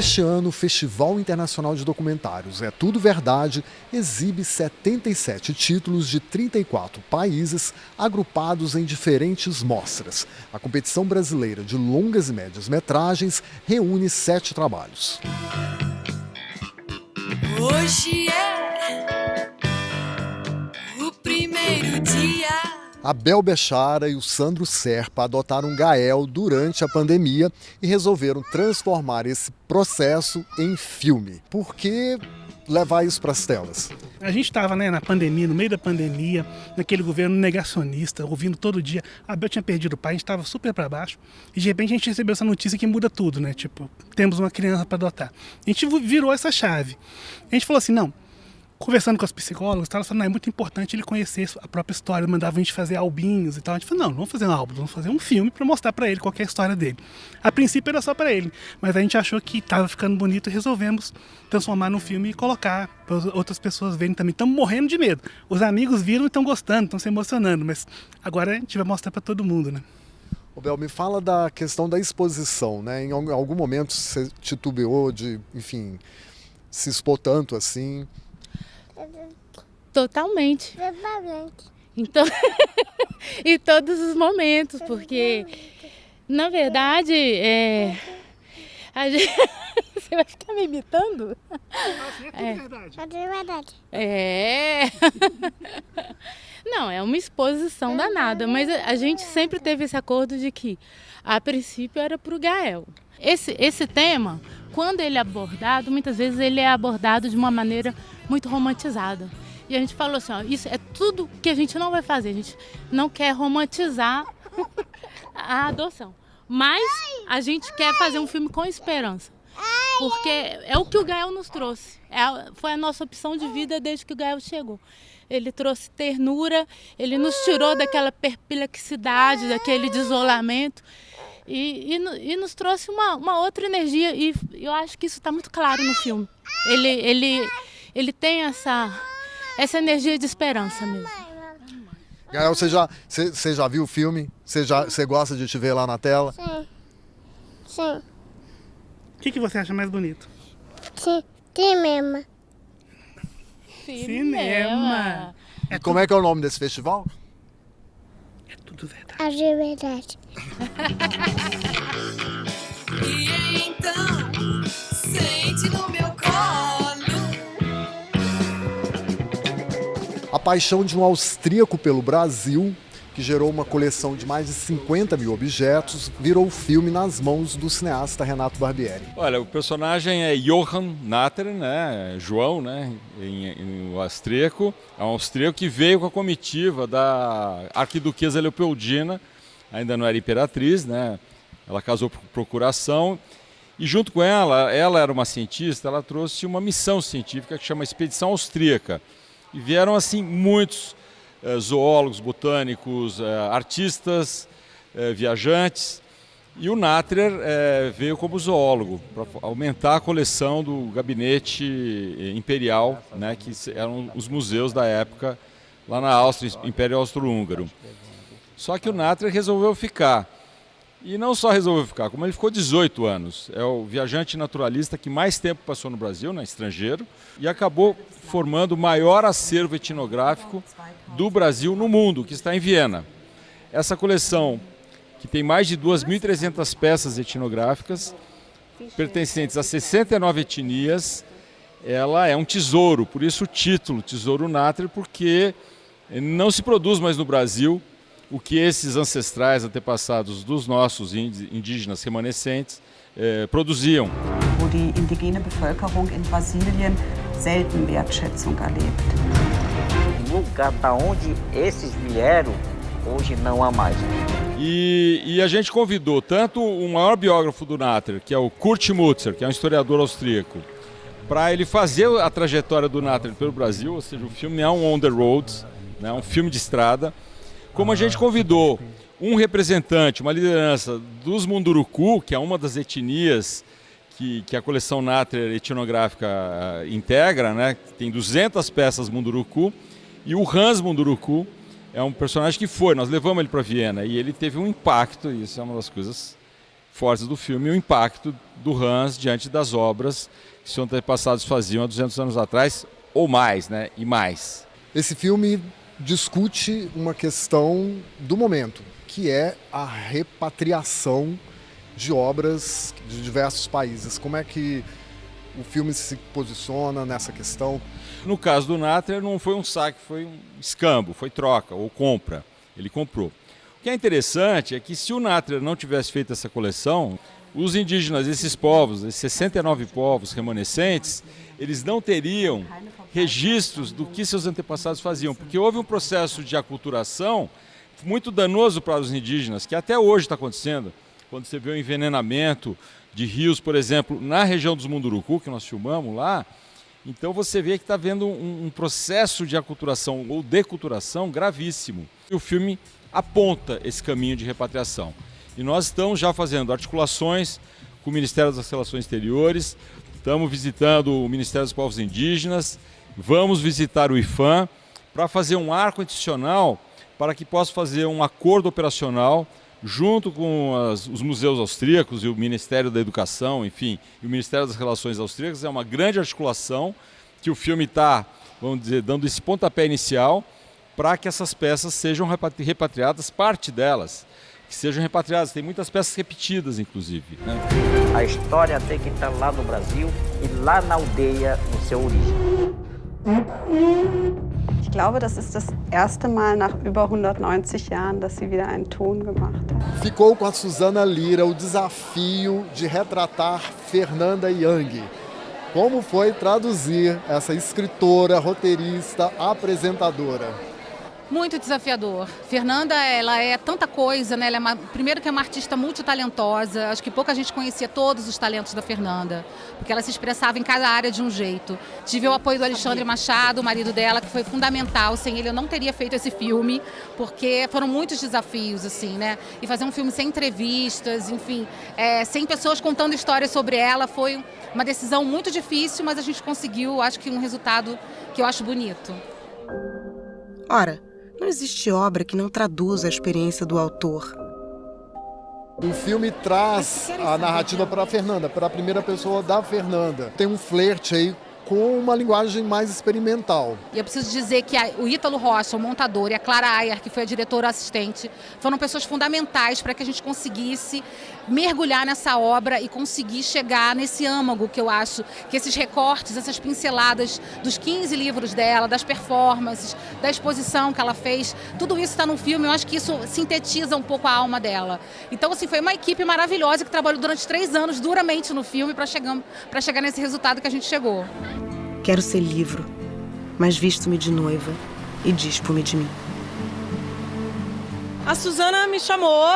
Este ano, o Festival Internacional de Documentários É Tudo Verdade exibe 77 títulos de 34 países agrupados em diferentes mostras. A competição brasileira de longas e médias metragens reúne 7 trabalhos. Hoje é o primeiro dia. Abel Bechara e o Sandro Serpa adotaram Gael durante a pandemia e resolveram transformar esse processo em filme. Por que levar isso para as telas? A gente estava na pandemia, no meio da pandemia, naquele governo negacionista, ouvindo todo dia. Abel tinha perdido o pai, a gente estava super para baixo. E de repente a gente recebeu essa notícia que muda tudo, né? Tipo, temos uma criança para adotar. A gente virou essa chave. A gente falou assim, não. Conversando com os psicólogos, elas falaram, não, é muito importante ele conhecer a própria história, mandavam a gente fazer albinhos e tal. A gente falou, não vamos fazer um álbum, vamos fazer um filme para mostrar para ele qual que é a história dele. A princípio era só para ele, mas a gente achou que estava ficando bonito e resolvemos transformar num filme e colocar para outras pessoas verem também. Estamos morrendo de medo. Os amigos viram e estão gostando, estão se emocionando, mas agora a gente vai mostrar para todo mundo, né? Ô Bel, me fala da questão da exposição, né? Em algum momento você titubeou de, enfim, se expor tanto assim? Totalmente. Então, em todos os momentos, porque, na verdade, a gente... Você vai ficar me imitando? É verdade. É verdade. É. Não, é uma exposição danada, mas a gente sempre teve esse acordo de que, a princípio, era para o Gael. Esse tema, quando ele é abordado, muitas vezes ele é abordado de uma maneira muito romantizada. E a gente falou assim, ó, isso é tudo que a gente não vai fazer, a gente não quer romantizar a adoção. Mas a gente quer fazer um filme com esperança. Porque é o que o Gael nos trouxe. Foi a nossa opção de vida desde que o Gael chegou. Ele trouxe ternura, ele nos tirou daquela perplexidade, daquele isolamento e nos trouxe uma outra energia. E eu acho que isso está muito claro no filme. Ele tem essa energia de esperança mesmo. Gael, você já viu o filme? Você gosta de te ver lá na tela? Sim. O que você acha mais bonito? Cinema. Cinema. E como é que é o nome desse festival? É tudo verdade. É de verdade. E então, sente no meu colo. A paixão de um austríaco pelo Brasil, que gerou uma coleção de mais de 50 mil objetos, virou filme nas mãos do cineasta Renato Barbieri. Olha, o personagem é Johann Natter, né? João, né? Em austríaco. É um austríaco que veio com a comitiva da arquiduquesa Leopoldina, ainda não era imperatriz, né? Ela casou por procuração. E junto com ela era uma cientista, ela trouxe uma missão científica que chama Expedição Austríaca. E vieram, assim, muitos zoólogos, botânicos, artistas, viajantes. E o Natter veio como zoólogo, para aumentar a coleção do gabinete imperial, né, que eram os museus da época, lá na Áustria, Império Austro-Húngaro. Só que o Natter resolveu ficar. E não só resolveu ficar, como ele ficou 18 anos. É o viajante naturalista que mais tempo passou no Brasil, né, estrangeiro, e acabou formando o maior acervo etnográfico do Brasil no mundo, que está em Viena. Essa coleção, que tem mais de 2.300 peças etnográficas, pertencentes a 69 etnias, ela é um tesouro, por isso o título Tesouro Natter, porque não se produz mais no Brasil o que esses ancestrais, antepassados dos nossos indígenas remanescentes, produziam. Wo die indigene Bevölkerung in Brasilien selten Wertschätzung erlebt. O lugar da onde esses vieram, hoje não há mais. E a gente convidou tanto o maior biógrafo do Natter, que é o Kurt Mutzer, que é um historiador austríaco, para ele fazer a trajetória do Natter pelo Brasil, ou seja, o filme é um on the road, né, um filme de estrada. Como a gente convidou um representante, uma liderança dos Munduruku, que é uma das etnias que a coleção Natter etnográfica integra, né? Tem 200 peças Munduruku, e o Hans Munduruku é um personagem que nós levamos ele para Viena, e ele teve um impacto, e isso é uma das coisas fortes do filme e o impacto do Hans diante das obras que seus antepassados faziam há 200 anos atrás, ou mais, né? E mais. Esse filme discute uma questão do momento, que é a repatriação de obras de diversos países. Como é que o filme se posiciona nessa questão? No caso do Natterer, não foi um saque, foi um escambo, foi troca ou compra. Ele comprou. O que é interessante é que se o Natterer não tivesse feito essa coleção, os indígenas, esses povos, esses 69 povos remanescentes, eles não teriam registros do que seus antepassados faziam, porque houve um processo de aculturação muito danoso para os indígenas, que até hoje está acontecendo. Quando você vê o envenenamento de rios, por exemplo, na região dos Munduruku, que nós filmamos lá, então você vê que está havendo um processo de aculturação ou deculturação gravíssimo. E o filme aponta esse caminho de repatriação. E nós estamos já fazendo articulações com o Ministério das Relações Exteriores, estamos visitando o Ministério dos Povos Indígenas, vamos visitar o IFAM para fazer um arco institucional para que possa fazer um acordo operacional junto com os museus austríacos e o Ministério da Educação, enfim, e o Ministério das Relações Austríacas. É uma grande articulação que o filme está, vamos dizer, dando esse pontapé inicial para que essas peças sejam repatriadas, parte delas, que sejam repatriadas. Tem muitas peças repetidas, inclusive, né? A história tem que estar lá no Brasil e lá na aldeia, no seu origem. Ich glaube, das ist das erste Mal nach über 190 Jahren, dass sie wieder einen Ton gemacht hat. Ficou com a Suzana Lira o desafio de retratar Fernanda Young. Como foi traduzir essa escritora, roteirista, apresentadora? Muito desafiador. Fernanda, ela é tanta coisa, né? Ela primeiro que é uma artista multitalentosa. Acho que pouca gente conhecia todos os talentos da Fernanda, porque ela se expressava em cada área de um jeito. Tive o apoio do Alexandre Machado, o marido dela, que foi fundamental. Sem ele eu não teria feito esse filme, porque foram muitos desafios, assim, né? E fazer um filme sem entrevistas, enfim, sem pessoas contando histórias sobre ela, foi uma decisão muito difícil, mas a gente conseguiu, acho que um resultado que eu acho bonito. Ora, não existe obra que não traduza a experiência do autor. O filme traz a narrativa para a Fernanda, para a primeira pessoa da Fernanda. Tem um flerte aí com uma linguagem mais experimental. E eu preciso dizer que o Ítalo Rocha, o montador, e a Clara Ayer, que foi a diretora assistente, foram pessoas fundamentais para que a gente conseguisse mergulhar nessa obra e conseguir chegar nesse âmago que eu acho que esses recortes, essas pinceladas dos 15 livros dela, das performances, da exposição que ela fez, tudo isso está no filme. Eu acho que isso sintetiza um pouco a alma dela. Então, assim, foi uma equipe maravilhosa que trabalhou durante 3 anos duramente no filme para chegar nesse resultado que a gente chegou. Quero ser livro, mas visto-me de noiva e dispo-me de mim. A Suzana me chamou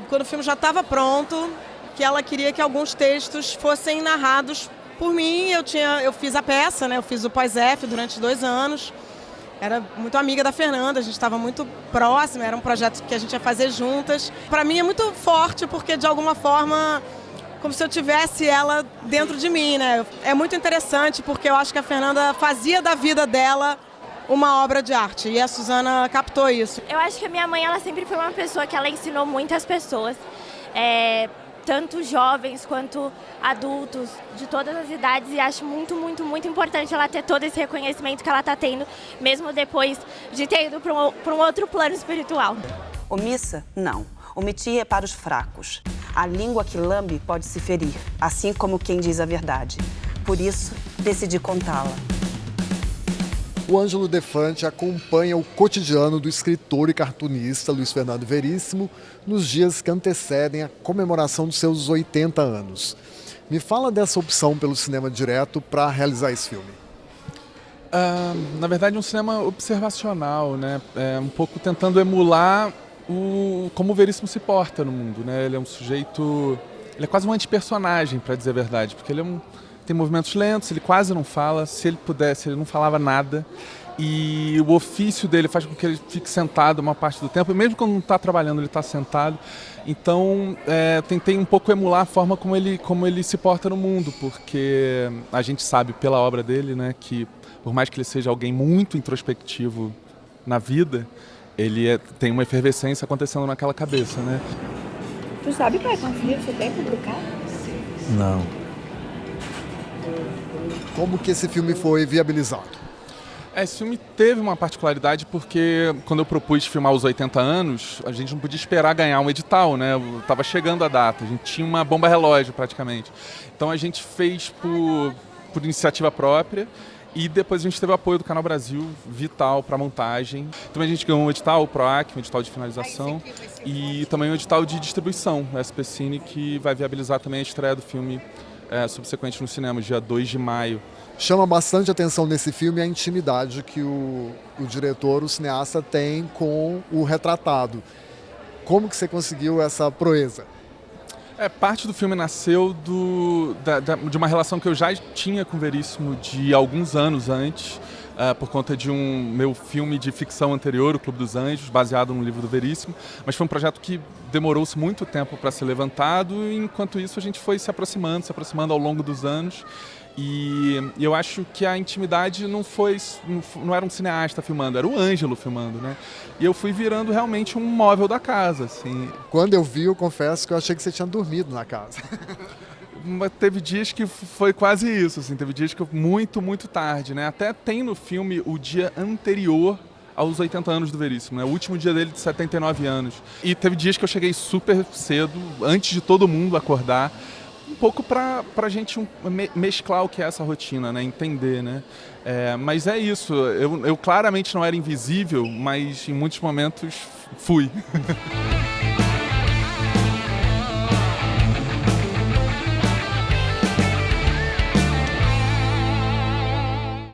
quando o filme já estava pronto, que ela queria que alguns textos fossem narrados por mim. Eu fiz a peça, né? Eu fiz o pós-F durante 2 anos. Era muito amiga da Fernanda, a gente estava muito próxima, era um projeto que a gente ia fazer juntas. Para mim é muito forte, porque de alguma forma, como se eu tivesse ela dentro de mim, né? É muito interessante, porque eu acho que a Fernanda fazia da vida dela uma obra de arte, e a Suzana captou isso. Eu acho que a minha mãe, ela sempre foi uma pessoa que ela ensinou muitas pessoas, tanto jovens quanto adultos, de todas as idades, e acho muito, muito, muito importante ela ter todo esse reconhecimento que ela está tendo, mesmo depois de ter ido para um outro plano espiritual. Omissa? Não. Omitir é para os fracos. A língua que lambe pode se ferir, assim como quem diz a verdade. Por isso, decidi contá-la. O Ângelo Defante acompanha o cotidiano do escritor e cartunista Luiz Fernando Veríssimo nos dias que antecedem a comemoração dos seus 80 anos. Me fala dessa opção pelo cinema direto para realizar esse filme. Na verdade, um cinema observacional, né? Um pouco tentando emular como o Veríssimo se porta no mundo, né? Ele é um sujeito... Ele é quase um antipersonagem, para dizer a verdade, porque ele tem movimentos lentos, ele quase não fala. Se ele pudesse, ele não falava nada. E o ofício dele faz com que ele fique sentado uma parte do tempo. E mesmo quando não está trabalhando, ele está sentado. Então, tentei um pouco emular a forma como ele se porta no mundo, porque a gente sabe pela obra dele, né, que por mais que ele seja alguém muito introspectivo na vida, ele tem uma efervescência acontecendo naquela cabeça, né? Tu sabe que vai conseguir esse tempo pro cara? Não. Como que esse filme foi viabilizado? Esse filme teve uma particularidade porque quando eu propus filmar os 80 anos, a gente não podia esperar ganhar um edital, né? Tava chegando a data, a gente tinha uma bomba relógio praticamente. Então a gente fez por iniciativa própria e depois a gente teve o apoio do Canal Brasil, vital para a montagem. Então a gente ganhou um edital, o PROAC, um edital de finalização e também um edital de distribuição, o SP Cine, que vai viabilizar também a estreia do filme subsequente no cinema, dia 2 de maio. Chama bastante atenção nesse filme a intimidade que o diretor, o cineasta, tem com o retratado. Como que você conseguiu essa proeza? Parte do filme nasceu de uma relação que eu já tinha com o Veríssimo de alguns anos antes, por conta de um meu filme de ficção anterior, O Clube dos Anjos, baseado no livro do Veríssimo, mas foi um projeto que demorou-se muito tempo para ser levantado e enquanto isso a gente foi se aproximando ao longo dos anos. E eu acho que a intimidade não era um cineasta filmando, era o Ângelo filmando, né? E eu fui virando realmente um móvel da casa, assim. Quando eu vi, eu confesso que eu achei que você tinha dormido na casa. Mas teve dias que foi quase isso, assim, teve dias que muito, muito tarde, né? Até tem no filme o dia anterior aos 80 anos do Veríssimo, né? O último dia dele de 79 anos. E teve dias que eu cheguei super cedo, antes de todo mundo acordar, um pouco para a gente mesclar o que é essa rotina, né? Entender, né? Mas é isso, eu claramente não era invisível, mas em muitos momentos fui.